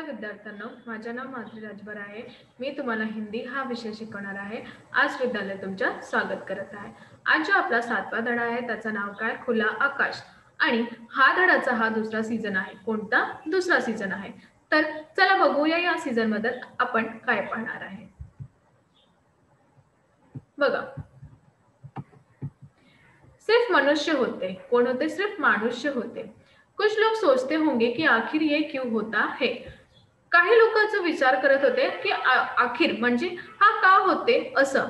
विद्यार्थ्यांनो, माझे नाव माधुरी राजभर आहे. मी तुम्हाला हिंदी हा विषय शिकवणार आहे. आज विद्यालय तुमचं स्वागत करत आहे. आज जो आपला 7वा धडा आहे त्याचं नाव काय? खुला आकाश. आणि हा धडाचा हा दुसरा सीझन आहे. कोणता? दुसरा सीझन आहे. तर चला बघूया या सीझन मध्ये आपण काय पाहणार आहे. बघा, सिर्फ मनुष्य होते. कौन होते? सिर्फ मनुष्य होते. कुछ लोग सोचते होंगे कि आखिर ये क्यों होता है. काही लोकांचा विचार करत होते की आखिर म्हणजे हा का होते असं.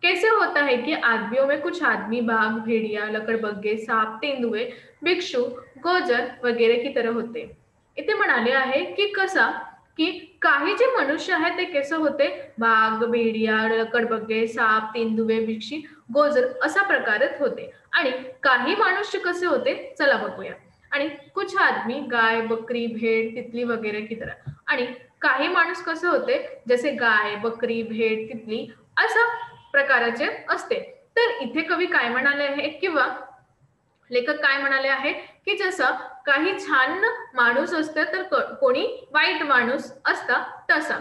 कैसे होता है कि आदमियों में कुछ आदमी बाघ, भेड़िया, लकड़बग्गे, सांप, तेंदुए, भिक्षु, गोजर वगैरे की तरह होते. इथे म्हणाले आहे की कसा की काही जे मनुष्य आहेत ते कसे होते? बाघ, भेड़िया, लकड़बग्गे, साप, तेंदुए, भिक्षी, गोजर अशा प्रकारात होते. आणि काही मनुष्य कसे होते चला बघूया. आणि कुछ आदमी गाय, बकरी, भेड़, तितली वगैरे की तरह. आणि काही माणूस कसे होते जसे गाय, बकरी, भेड़, तितली अशा प्रकाराचे असते. तर इथे कवी काय म्हणाले आहे किंवा लेखक काय म्हणाले आहे की जसं काही छान माणूस असतं तर कोणी वाईट माणूस असता तसा.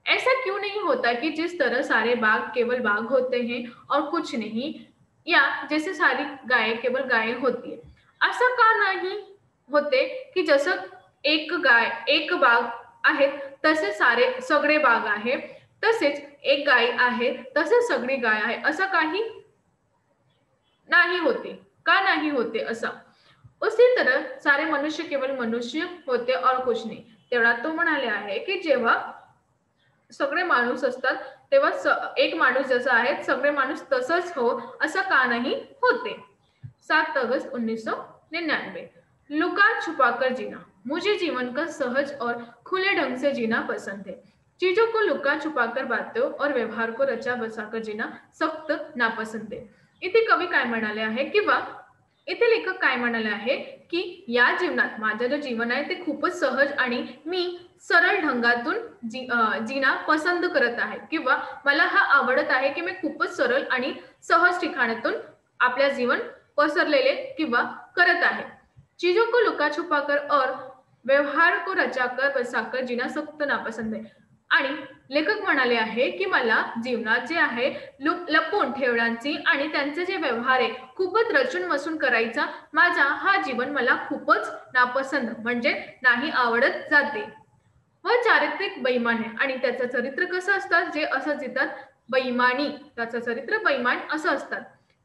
ऐसा क्यों नहीं होता कि जिस तरह सारे बाघ केवल बाघ होते हैं और कुछ नहीं, या जैसे सारी गाय केवल गाय होती है. असं का नाही होते की जसं एक बाघ आहे तसे सगळे बाघ आहे, तसेच एक गाय आहे तसे सगळी गाय आहे, असं काही नाही होते. का नाही होते असं. उसी तरह सारे मनुष्य केवल मनुष्य होते और कुछ नहीं. तेवढा तो म्हणाले आहे की जेव्हा सगळे माणूस असतात तेव्हा एक माणूस जसा आहे सगळे माणूस तसंच हो असं का नाही होते. 7 अगस्त 1999. लुका छुपाकर जीना. मुझे जीवन का सहज और खुले ढंग से जीना पसंद है. चीजों को लुका छुपाकर बातों और व्यवहार को रचा बसाकर जीना सख्त नापसंद है. इथे कवी काय म्हणाले आहे किंवा इथे लेखक काय म्हणाले आहे की या जीवनात माझं जे जीवन आहे ते खूपच सहज आणि मी सरळ ढंगातून जीना पसंत करत आहे किंवा मला हा आवडत आहे की मी खूपच सरळ आणि सहज ठिकाणातून आपल्या जीवन पसरलेले किंवा करत आहे. चीजों को लुका छुपाकर और व्यवहार को रचाकर बसाकर जीना सख्त नापसंद है. आणि लेखक म्हणाले आहे की मला जीवनात जे आहे लपून ठेवण्याची आणि त्यांचे जे व्यवहार आहे खूपच रचून मसून करायचा माझा हा जीवन मला खूपच नापसंद म्हणजे नाही आवडत जाते. व चारित्रिक बैमान आहे आणि त्याचं चरित्र कसं असतं जे असं जितात बैमानी, त्याचं चरित्र बैमान असं असतात.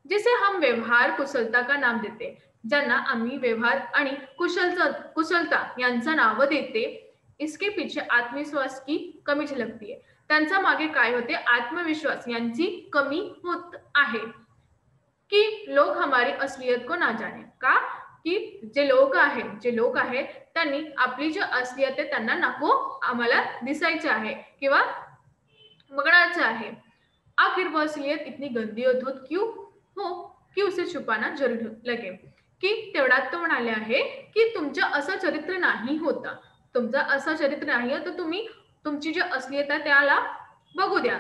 जिसे हम व्यवहार कुशलता का नाम देते. ज्यांना आम्ही व्यवहार आणि कुशलता यांचं नाव देते. इसके पीछे आत्मविश्वास की कमी झलकती है. त्यांच्या मागे काय होते? आत्मविश्वास यांची कमी होत आहे. की लोग हमारी असलियत को ना जाने. का? की जे लोक आहेत त्यांनी आपली जी असलियत आहे त्यांना नको आम्हाला दिसायचे आहे किंवा बघण्याचे आहे. आखिर वो असलियत इतनी गंदी और धूत क्यों हो की उसे छुपाना जरूर लगे. की तेवढ्यात तो म्हणाले आहे की तुमचं असं चरित्र नाही होता. तुमचं असं चरित्र नाही तर तुम्ही तुमची जी असलियत आहे त्याला बघू द्या.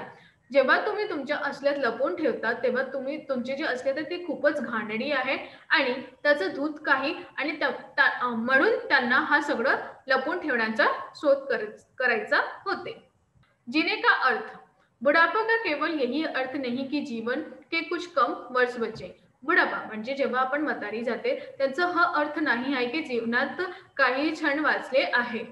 जेव्हा तुम्ही तुमच्या असलियत लपवून ठेवता तेव्हा तुमची जी असलियत आहे ती खूपच घाणेरडी आहे आणि त्याचं धूत काही आणि म्हणून त्यांना हा सगळं लपवून ठेवण्याचा शोध करायचा होते. जीने का अर्थ. बुढ़ापा का केवल यही अर्थ नहीं कि जीवन के कुछ कम वर्ष बचे. बुढ़ापा म्हणजे जेव्हा आपण म्हातारी जाते त्यांचा हा अर्थ नाही आहे की जीवनात काही क्षण वाचले आहे.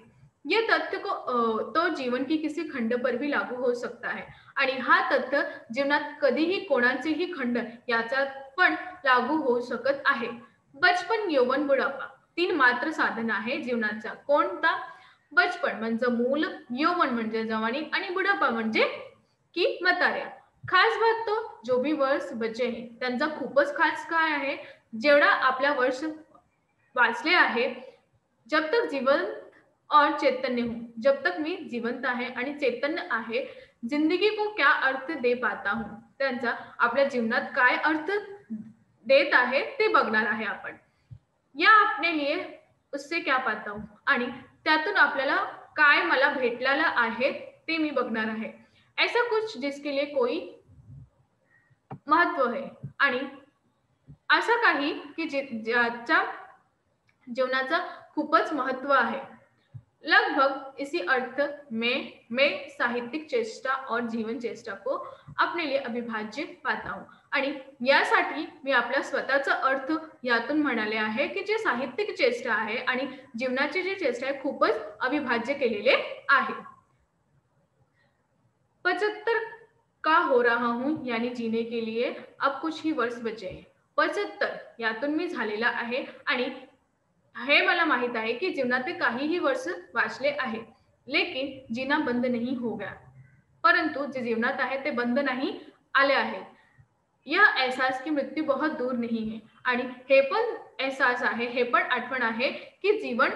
ये तथ्य को तो जीवन की किसी खंड पर भी लागू हो सकता है. आणि हा तथ्य जीवनात कधीही कोणाचेही खंड याचा पण लागू होऊ शकत आहे. बचपन, यौवन, बुढ़ापा 3 मात्र साधन आहे जीवनाचा. कोणता? बचपन म्हणजे मूल, यौवन म्हणजे जवानी आणि बुढ़ापा म्हणजे की म्हाताऱ्या. खास बात तो जो भी वर्ष बचे हैं त्यांचा खूपच खास काय आहे जेवढा आपल्या वर्ष वाचले आहे. जब तक जीवन और चैतन्य हूँ, जब तक मी जिवंत आहे आणि चैतन्य आहे, जिंदगी को क्या अर्थ दे पाता हूँ, त्यांचा आपल्या जीवनात काय अर्थ देत आहे ते बघणार आहे आपण. या अपने लिए उससे क्या पाता हूँ आणि त्यातून आपल्याला काय मला भेटलेलं आहे ते मी बघणार आहे. ऐसा कुछ जिसके लिए कोई महत्व है आणि असं काही की ज्याच्या जीवनाचं खूपच महत्व आहे. लगभग इसी अर्थ में मैं साहित्यिक चेष्टा और जीवन चेष्टा को अपने लिए अविभाज्य पाता हूँ आणि यासाठी मी आपला स्वतःचा अर्थ यातून म्हणाले आहे की जे साहित्यिक चेष्टा आहे आणि जीवनाची जी चेष्टा आहे खूपच अविभाज्य केलेले आहे. 75 का हो रहा हूँ यानी जीने के लिए अब कुछ ही वर्ष बचे हैं. 75 यातून मी झालेला आहे आणि हे मला माहित आहे की जीवनातील काहीही वर्ष वाचले आहे, लेकिन जीना बंद नहीं हो गया. परंतु जे जीवनात आहे ते बंद नाही आले आहे. यह एहसास की मृत्यू बहुत दूर नहीं है आणि हे पण एहसास आहे, हे पण आठवण आहे की जीवन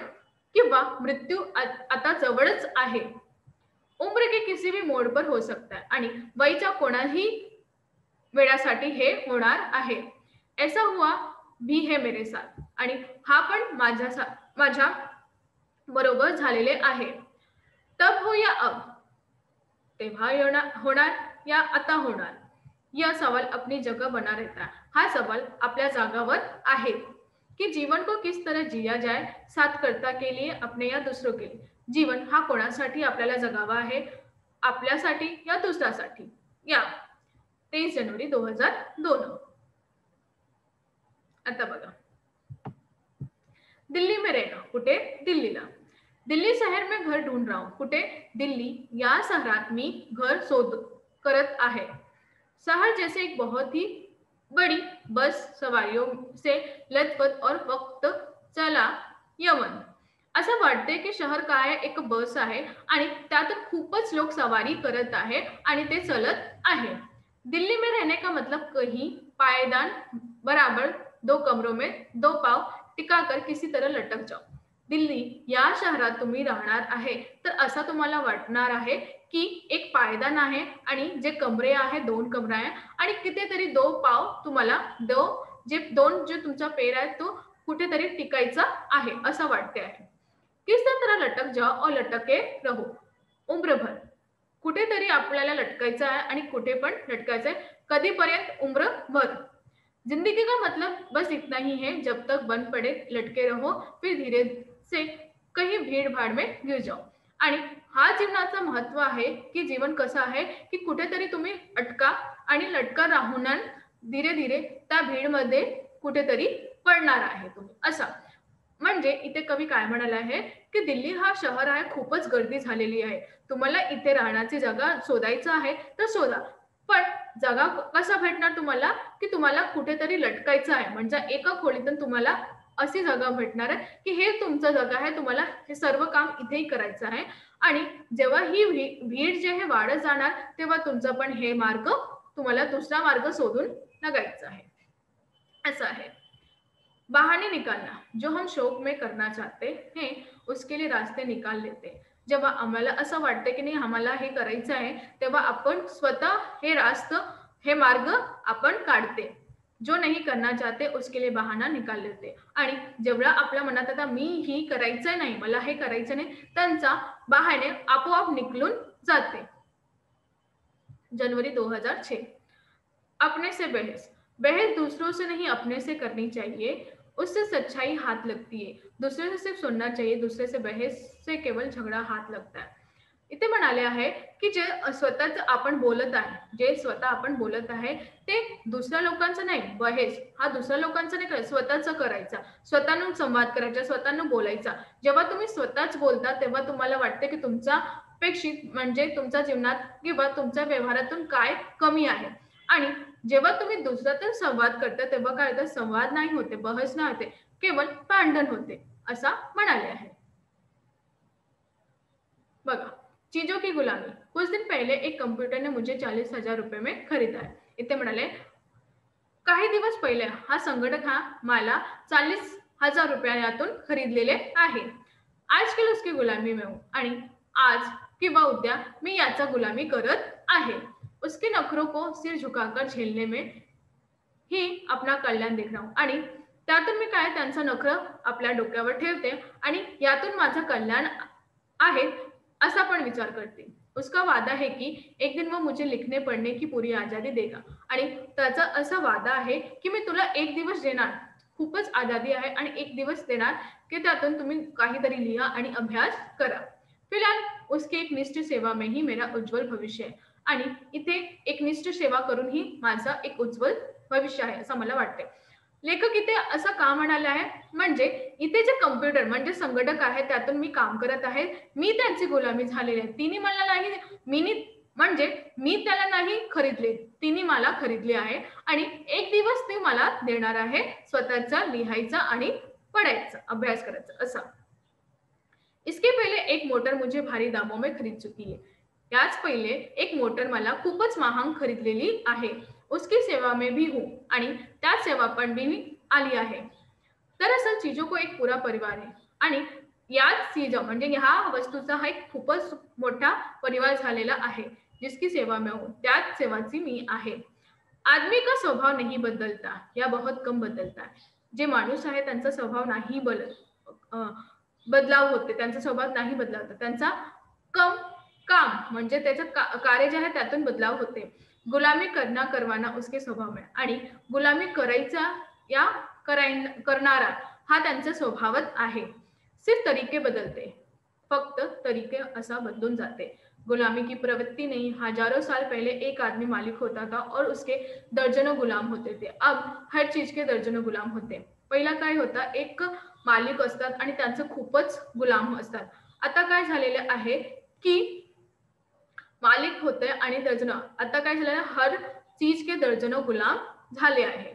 किंवा मृत्यू आता जवळच आहे. उम्र के किसी भी मोड़ पर हो सकता है आणि वयच्या कोणाही वेळासाठी हे होणार आहे. ऐसा हुआ भी है मेरे साथ आणि हा पण माझ्या बरोबर झालेले आहे. तब हो या अब, तेव्हा होणार या आता होणार, यह सवाल अपनी जगह बना रहता है. हा सवाल आपल्या जागावर आहे कि जीवन को किस तरह जिया जाए, साथकर्ता के लिए अपने या दूसरों के लिए. जीवन हा कोणासाठी आपल्याला जगावा आहे, आपल्यासाठी या दुसऱ्यासाठी. या 23 जनवरी 2002. आता बघा, दिल्ली में रहना, कुठे, दिल्लीला. दिल्ली शहर में घर ढूंढ रहा हूं, कुठे, दिल्ली या शहरात मी घर शोध करत आहे. शहर जैसे एक बहुत ही बड़ी बस सवारियों से लथपथ और वक्त चला यमन. असं वाटते की शहर काय एक बस आहे आणि त्यात खूपच लोक सवारी करत आहे आणि ते चलत आहे. दिल्ली में रहने का मतलब कहीं पायदान बराबर 2 कमरों में 2 पाव टिकाकर किसी तरह लटक जाओ. दिल्ली या शहरात तुम्ही राहणार आहे तर असा तुम्हाला वाटणार आहे की एक पायदान आहे आणि जे कमरे आहे 2 कमरे आहे आणि कितीतरी 2 पाव तुम्हाला जे तुमचा पेर आहे तो कुठेतरी टिकायचा आहे असं वाटते आहे. किस तरह लटक जाओ और लटके रहो उम्रभर. कुठेतरी आपल्याला लटकायचं आहे आणि कुठे पण लटकायचं आहे. कधीपर्यंत, उम्रभर. जिंदगी का मतलब बस इतना ही है, जब तक बन पड़े लटके रहो, फिर धीरे से कहीं भीड़ भाड़ में गिर जाओ. आणि हा जीवनाचा महत्व आहे की जीवन कसं आहे की कुठेतरी तुम्ही अटका आणि लटका राहून धीरे धीरे त्या भीडमध्ये कुठेतरी पडणार आहे तुम्ही असा. म्हणजे इथे कवी काय म्हणाला आहे की दिल्ली हा शहर आहे, खूपच गर्दी झालेली आहे. तुम्हाला इथे राहण्याची जागा शोधायचं आहे तर शोधा, पण जागा कसा भेटणार तुम्हाला की तुम्हाला कुठेतरी लटकायचं आहे. म्हणजे एका खोलीतून तुम्हाला अशी जागा भेटणार आहे की हे तुमचं जागा आहे, तुम्हाला हे सर्व काम इथेही करायचं आहे आणि जेव्हा ही भीड जे हे वाढत जाणार तेव्हा तुमचा पण हे मार्ग तुम्हाला दुसरा मार्ग शोधून लागायचा आहे ऐसा है. बहाने निकालना, जो हम शौक में करना चाहते हैं उसके लिए रास्ते निकाल लेते हैं. जेव्हा आम्हाला असं वाटतं की नाही आम्हाला हे करायचं आहे तेव्हा आपण स्वतः हे मार्ग आपण काढते. जो नहीं करना चाहते उसके लिए बहाना निकाल लेते. आणि जेवढा आपल्या मनात आता मी ही करायचं नाही, मला हे करायचं नाही, त्यांचा बहाणे आपोआप निकलून जाते. जनवरी 2006. अपने से बहस. बहस दूसरों से नहीं अपने से करनी चाहिए, उससे सच्चाई हाथ लगती है. दूसरे से सिर्फ सुनना चाहिए, दूसरे से बहस से केवळ झगडा हात लगता है. इथे म्हणाले आहे की जे स्वतःच आपण बोलत आहे, जे स्वतः आपण बोलत आहे ते दुसऱ्या लोकांचं नाही, बहेस हा दुसऱ्या लोकांचं नाही करायचं, स्वतःच करायचा, स्वतःहून संवाद करायचा, स्वतःहून बोलायचा. जेव्हा तुम्ही स्वतःच बोलता तेव्हा तुम्हाला वाटते की तुमचा अपेक्षित म्हणजे तुमच्या जीवनात किंवा तुमच्या व्यवहारातून काय कमी आहे आणि जेव्हा तुम्ही दुसऱ्यातून संवाद करता तेव्हा काय होतं, संवाद नाही होते, बहस नाही होते, केवळ भांडण होते असा म्हणाले आहे. बघा, चीजों की गुलामी. कुछ दिन पहले एक कंप्यूटर ने मुझे 40,000 रुपये में खरीदा है. इथे म्हणाले काही दिवस पहिले हा संगणक हा मला 40,000 रुपयातून खरीदलेले आहे. आजकाल उसकी गुलामी में हूं आणि आज किंवा उद्या मी याचा गुलामी करत आहे. उसके नखरों को सिर झुकाकर झेलने में ही अपना कल्याण देख रहा हूं आणि त्यातून मी काय त्यांचा नखर आपल्या डोक्यावर ठेवते आणि यातून माझं कल्याण आहे ऐसा पण विचार करते. उसका वादा है कि एक दिन वो मुझे लिखने पढ़ने की पूरी आजादी देगा आणि त्याचा असा वादा आहे की मी तुला एक दिवस देणार खूपच आजादी आहे आणि एक दिवस देणार की त्यातून तुम्ही काहीतरी लिहा आणि अभ्यास करा. फिलहाल उसकी एक निष्ठ सेवा में ही मेरा उज्ज्वल भविष्य आहे आणि इथे एकनिष्ठ सेवा करून ही माझा एक उज्ज्वल भविष्य आहे असं मला वाटते. लेखक इथे असं का म्हणाले आहे, म्हणजे इथे जे कॉम्प्युटर म्हणजे संगणक आहे त्यातून मी काम करत आहे, मी त्यांची गुलामी झालेली आहे. तिने मला नाही म्हणजे मी त्याला नाही खरीदले, तिने मला खरीदले आहे आणि एक दिवस ती मला देणार आहे स्वतःचा लिहायचा आणि पढ़ायचा अभ्यास करायचा असा. इसके पहले एक मोटर मुझे भारी दामों में खरीद चुकी है. याच पहिले एक मोटर मला खूपच महाग खरीदलेली आहे. उसकी सेवा में भी हूँ आणि त्या सेवा पण मी आली आहे. दरअसल चीजों को एक पूरा परिवार है आणि याच चीज म्हणजे ह्या वस्तूचा हा एक खूपच मोठा परिवार झालेला आहे, जिसकी सेवा में हूँ, त्याच सेवाची मी आहे. आदमी का स्वभाव नहीं बदलता या बहुत कम बदलता है. जे माणूस आहे त्यांचा स्वभाव नाही बदलाव होते, त्यांचा स्वभाव नाही बदलावता, त्यांचा कम काम म्हणजे त्याचं कार्य जे आहे त्यातून बदलाव होते. गुलामी करना करवाना उसके स्वभाव में आणि गुलामी करायचा या करणारा हा त्यांचा स्वभावच आहे. सिर्फ तरीके बदलते, फक्त तरीके असा बदलून जाते. गुलामी की प्रवृत्ति नहीं, हजारों साल पहले एक आदमी मालिक होता था और उसके दर्जनों गुलाम होते थे. अब हर चीज के दर्जनों गुलाम होते. पहिला काय होता, एक मालिक असतात आणि त्यांचे खूपच गुलाम असतात. आता काय झालेले आहे की मालिक होते आणि दर्जनों, आता काय झालेलं, हर चीज के दर्जनों गुलाम झाले आहे.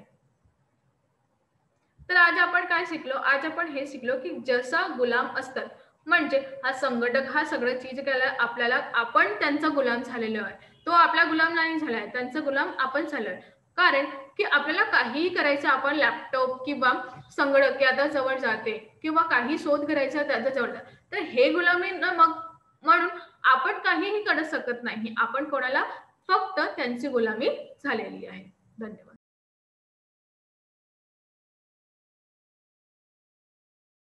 तर आज आपण काय शिकलो, आज आपण हे शिकलो की जसा गुलाम असतात म्हणजे हा संघटक हा सगळं चीज करायला आपल्याला आपण त्यांचा गुलाम झालेलो आहे, तो आपला गुलाम नाही झालाय, त्यांचा गुलाम आपण झालोय. कारण की आपल्याला काहीही करायचं, आपण लॅपटॉप किंवा संगणक याचा जवळ जाते किंवा काही शोध करायचा त्याच्या जवळ जाते, तर हे गुलामी ना मग म्हणून आपण काहीही करू शकत नाही, आपण कोणाला फक्त त्यांची गुलामी झालेली आहे. धन्यवाद.